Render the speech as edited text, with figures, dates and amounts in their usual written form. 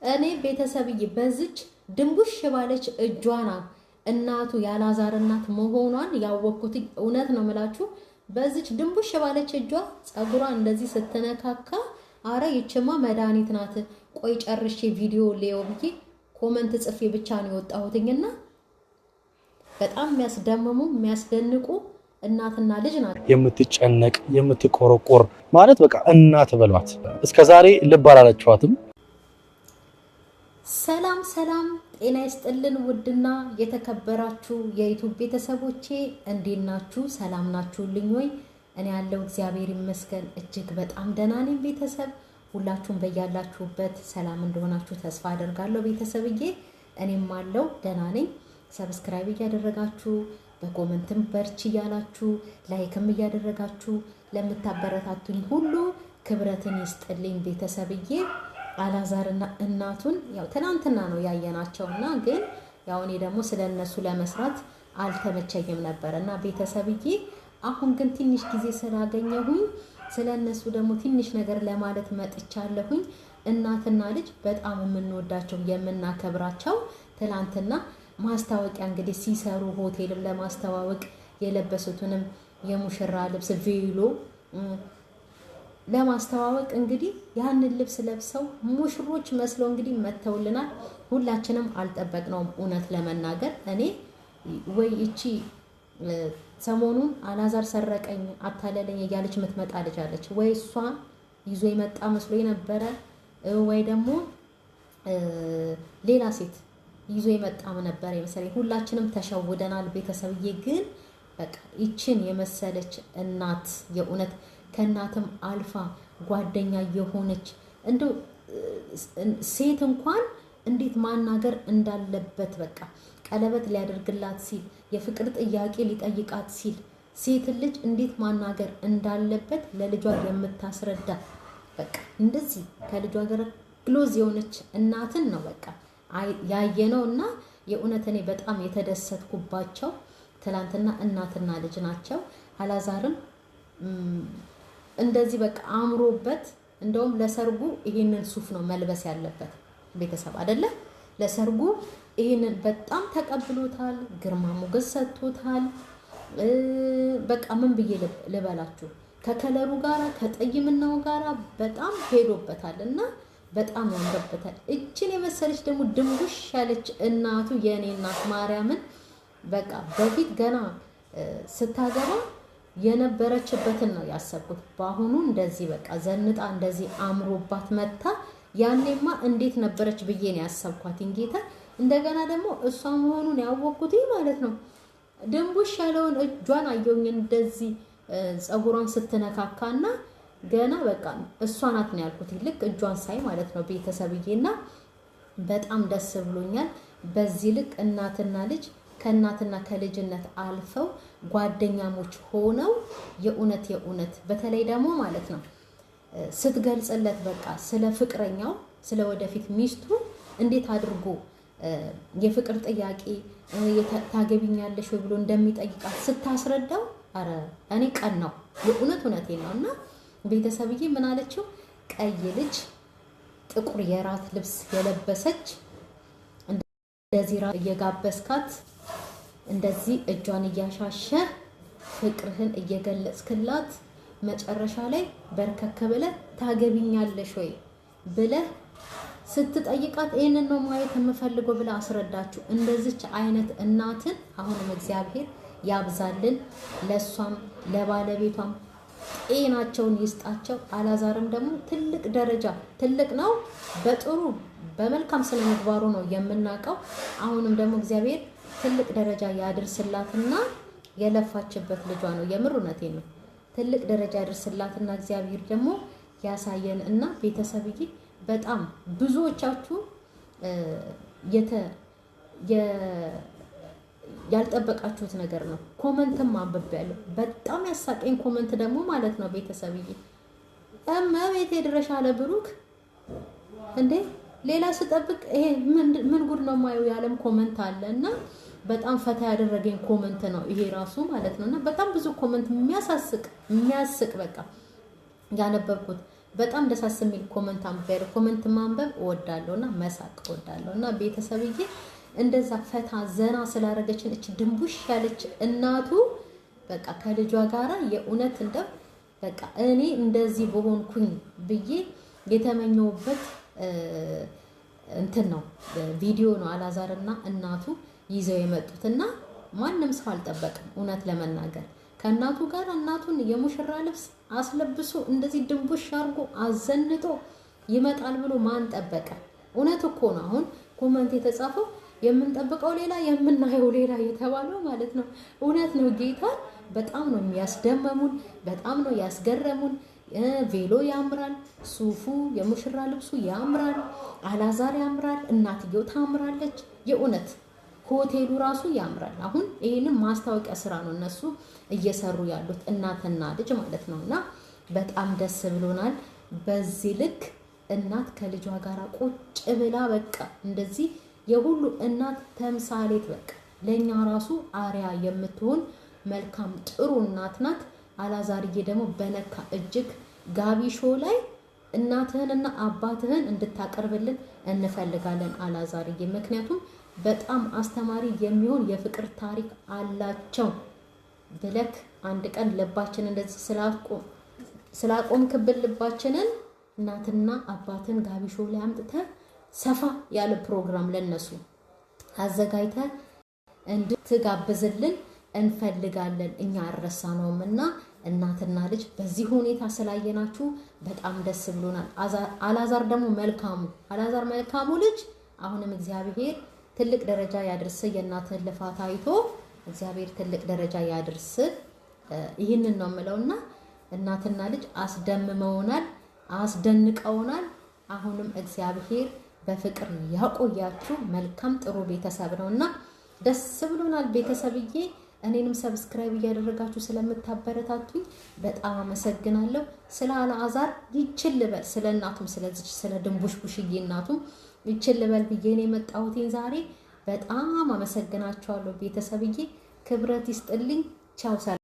እኔ ቤተሰብዬ በዚች ድንቡሽ ባለች እጇና እናቱ ያላዛር እናት መሆኗን ያወቅኩት እውነት ነው የምላችሁ። በዚች ድንቡሽ ባለች እጇ ጸጉሯ እንደዚህ ስትነካካ አረ ይችማ መድኃኒት ናት። ቆይ ጨርሼ ቪዲዮ ሌው ብዬ ኮመንት ጽፌ ብቻ ነው የወጣሁትኝና በጣም የሚያስደምሙ የሚያስደንቁ እናትና ልጅ ናት። የምትጨነቅ የምትቆረቆር ማለት በቃ እናት በሏት። እስከዛሬ ልብ አላለችዋትም። ሰላም ሰላም፣ ጤና ይስጥልን ውድና የተከበራችሁ የዩቲዩብ ቤተሰቦቼ እንዴት ናችሁ? ሰላም ናችሁልኝ ወይ? እኔ ያለው እግዚአብሔር ይመስገን እጅግ በጣም ደህና ነኝ። ቤተሰብ ሁላችሁም በያላችሁበት ሰላም እንደሆናችሁ ተስፋ አደርጋለሁ። ቤተሰብዬ እኔም አለው ደህና ነኝ። ሰብስክራይብ እያደረጋችሁ በኮሜንትም በርቺ እያላችሁ ላይክም እያደረጋችሁ ለምታበረታቱኝ ሁሉ ክብረትን ይስጥልኝ። ቤተሰብዬ አላዛርና እናቱን ያው ትናንትና ነው ያየናቸውና ግን ያው እኔ ደግሞ ስለነሱ ለመስራት አልተመቸኝም ነበርና ቤተሰብዬ አሁን ግን ትንሽ ጊዜ ስላገኘሁኝ ስለነሱ ደግሞ ትንሽ ነገር ለማለት መጥቻለሁኝ። እናትና ልጅ በጣም የምንወዳቸው የምናከብራቸው ትናንትና ማስታወቂያ እንግዲህ ሲሰሩ ሆቴልም ለማስተዋወቅ የለበሱትንም የሙሽራ ልብስ ቬሎ ለማስተዋወቅ እንግዲህ ያንን ልብስ ለብሰው ሙሽሮች መስለው እንግዲህ መተውልናል። ሁላችንም አልጠበቅነውም። እውነት ለመናገር እኔ ወይ እቺ ሰሞኑን አላዛር ሰረቀኝ አታለለኝ እያለች የምትመጣ ልጅ አለች፣ ወይ እሷ ይዞ የመጣ መስሎ ነበረ፣ ወይ ደግሞ ሌላ ሴት ይዞ የመጣም ነበር የመሰለኝ። ሁላችንም ተሸውደናል። ቤተሰብዬ ግን በቃ ይችን የመሰለች እናት የእውነት ከእናትም አልፋ ጓደኛ የሆነች እንደው ሴት እንኳን እንዴት ማናገር እንዳለበት በቃ ቀለበት ሊያደርግላት ሲል የፍቅር ጥያቄ ሊጠይቃት ሲል ሴት ልጅ እንዴት ማናገር እንዳለበት ለልጇ የምታስረዳ በቃ እንደዚህ ከልጇ ጋር ክሎዝ የሆነች እናትን ነው በቃ ያየነው እና የእውነት እኔ በጣም የተደሰትኩባቸው ትላንትና እናትና ልጅ ናቸው። አላዛርም እንደዚህ በቃ አምሮበት እንደውም ለሰርጉ ይሄንን ሱፍ ነው መልበስ ያለበት ቤተሰብ አይደለ? ለሰርጉ ይሄንን በጣም ተቀብሎታል፣ ግርማ ሞገስ ሰጥቶታል። በቃ ምን ብዬ ልበላችሁ ከከለሩ ጋራ ከጠይምናው ጋራ በጣም ሄዶበታልና በጣም ያምርበታል። እችን የመሰለች ደግሞ ድንቡሽ ያለች እናቱ የኔ እናት ማርያምን በቃ በፊት ገና ስታገባ የነበረችበትን ነው ያሰብኩት። በአሁኑ እንደዚህ በቃ ዘንጣ እንደዚህ አምሮባት መታ ያኔማ እንዴት ነበረች ብዬ ነው ያሰብኳት። እንጌታ እንደገና ደግሞ እሷ መሆኑን ያወቅኩት ማለት ነው። ድንቡሽ ያለውን እጇን አየሁኝ እንደዚህ ጸጉሯን ስትነካካና ገና በቃ እሷ ናት ነው ያልኩት ልክ እጇን ሳይ ማለት ነው ቤተሰብዬና በጣም ደስ ብሎኛል። በዚህ ልክ እናትና ልጅ ከእናትና ከልጅነት አልፈው ጓደኛሞች ሆነው የእውነት በተለይ ደግሞ ማለት ነው ስትገልጽለት በቃ ስለ ፍቅረኛው ስለ ወደፊት ሚስቱ እንዴት አድርጎ የፍቅር ጥያቄ ታገቢኛለሽ ወይ ብሎ እንደሚጠይቃት ስታስረዳው አረ እኔ ቀን ነው የእውነቴን ነውና ቤተሰብዬ ምን አለችው? ቀይ ልጅ ጥቁር የራት ልብስ የለበሰች እንደዚህ ራ እየጋበስካት እንደዚህ እጇን እያሻሸ ፍቅርህን እየገለጽክላት መጨረሻ ላይ በርከክ ብለህ ታገቢኛለሽ ወይ ብለህ ስትጠይቃት ይሄንን ነው ማየት የምፈልገው ብለህ አስረዳችሁ። እንደዚች አይነት እናትን አሁንም እግዚአብሔር ያብዛልን፣ ለሷም ለባለቤቷም ጤናቸውን ይስጣቸው። አላዛርም ደግሞ ትልቅ ደረጃ ትልቅ ነው በጥሩ በመልካም ስነ ምግባሩ ነው የምናውቀው። አሁንም ደግሞ እግዚአብሔር ትልቅ ደረጃ ያድርስላትና የለፋችበት ልጇ ነው የምሩነቴ ነው ትልቅ ደረጃ ያድርስላትና እግዚአብሔር ደግሞ ያሳየን እና ቤተሰብዬ በጣም ብዙዎቻችሁ ያልጠበቃችሁት ነገር ነው። ኮመንትም አንብቤያለሁ። በጣም ያሳቀኝ ኮመንት ደግሞ ማለት ነው ቤተሰብዬ እመቤቴ ድረሽ አለ ብሩክ እንዴ ሌላ ስጠብቅ ይሄ ምን ጉድ ነው ማየው ያለም ኮመንት አለና በጣም ፈታ ያደረገኝ ኮመንት ነው ይሄ ራሱ ማለት ነውና በጣም ብዙ ኮመንት የሚያስቅ በቃ ያነበብኩት በጣም ደሳስ የሚል ኮመንት አንብቤ ኮመንት ማንበብ እወዳለሁና መሳቅ እወዳለሁና ቤተሰብዬ እንደዛ ፈታ ዘና ስላደረገችን እቺ ድንቡሽ ያለች እናቱ በቃ ከልጇ ጋራ የእውነት እንደው በቃ እኔ እንደዚህ በሆንኩኝ ብዬ የተመኘውበት እንትን ነው ቪዲዮ ነው። አላዛርና እናቱ ይዘው የመጡትና ማንም ሰው አልጠበቅም። እውነት ለመናገር ከእናቱ ጋር እናቱን የሙሽራ ልብስ አስለብሶ እንደዚህ ድንቡሽ አድርጎ አዘንጦ ይመጣል ብሎ ማን ጠበቀ? እውነት እኮ ነው። አሁን ኮመንት የተጻፈው የምንጠብቀው ሌላ የምናየው ሌላ የተባለው ማለት ነው። እውነት ነው። ጌታ በጣም ነው የሚያስደመሙን፣ በጣም ነው ያስገረሙን። ቬሎ ያምራል፣ ሱፉ የሙሽራ ልብሱ ያምራል፣ አላዛር ያምራል፣ እናትየው ታምራለች። የእውነት ሆቴሉ ራሱ ያምራል። አሁን ይሄንን ማስታወቂያ ስራ ነው እነሱ እየሰሩ ያሉት እናትና ልጅ ማለት ነውና በጣም ደስ ብሎናል። በዚህ ልክ እናት ከልጇ ጋር ቁጭ ብላ በቃ እንደዚህ የሁሉ እናት ተምሳሌት በቃ ለኛ ራሱ አሪያ የምትሆን መልካም ጥሩ እናት ናት። አላዛርዬ ደግሞ በነካ እጅግ ጋቢ ሾው ላይ እናትህንና አባትህን እንድታቀርብልን እንፈልጋለን አላዛርዬ። ምክንያቱም በጣም አስተማሪ የሚሆን የፍቅር ታሪክ አላቸው ብለክ አንድ ቀን ልባችን እንደዚህ ስላቆምክብን ልባችንን እናትና አባትን ጋቢ ሾው ላይ አምጥተህ ሰፋ ያለ ፕሮግራም ለነሱ አዘጋጅተህ እንድትጋብዝልን እንፈልጋለን። እኛ አልረሳነውምና እናትና ልጅ በዚህ ሁኔታ ስላየናችሁ በጣም ደስ ብሎናል። አላዛር ደግሞ መልካሙ ልጅ አሁንም እግዚአብሔር ትልቅ ደረጃ ያድርስ። የእናትህን ልፋት አይቶ እግዚአብሔር ትልቅ ደረጃ ያድርስ። ይህንን ነው የምለውና እናትና ልጅ አስደምመውናል፣ አስደንቀውናል። አሁንም እግዚአብሔር በፍቅር ያቆያችሁ። መልካም ጥሩ ቤተሰብ ነውና ደስ ብሎናል ቤተሰብዬ። እኔንም ሰብስክራይብ እያደረጋችሁ ስለምታበረታቱኝ በጣም አመሰግናለሁ። ስለ አልዓዛር ይችል ልበል፣ ስለ እናቱም ስለዚህ ስለ ድንቡሽቡሽዬ እናቱም ይችል ልበል ብዬ ነው የመጣሁት ዛሬ። በጣም አመሰግናችኋለሁ ቤተሰብዬ። ክብረት ይስጥልኝ። ቻው።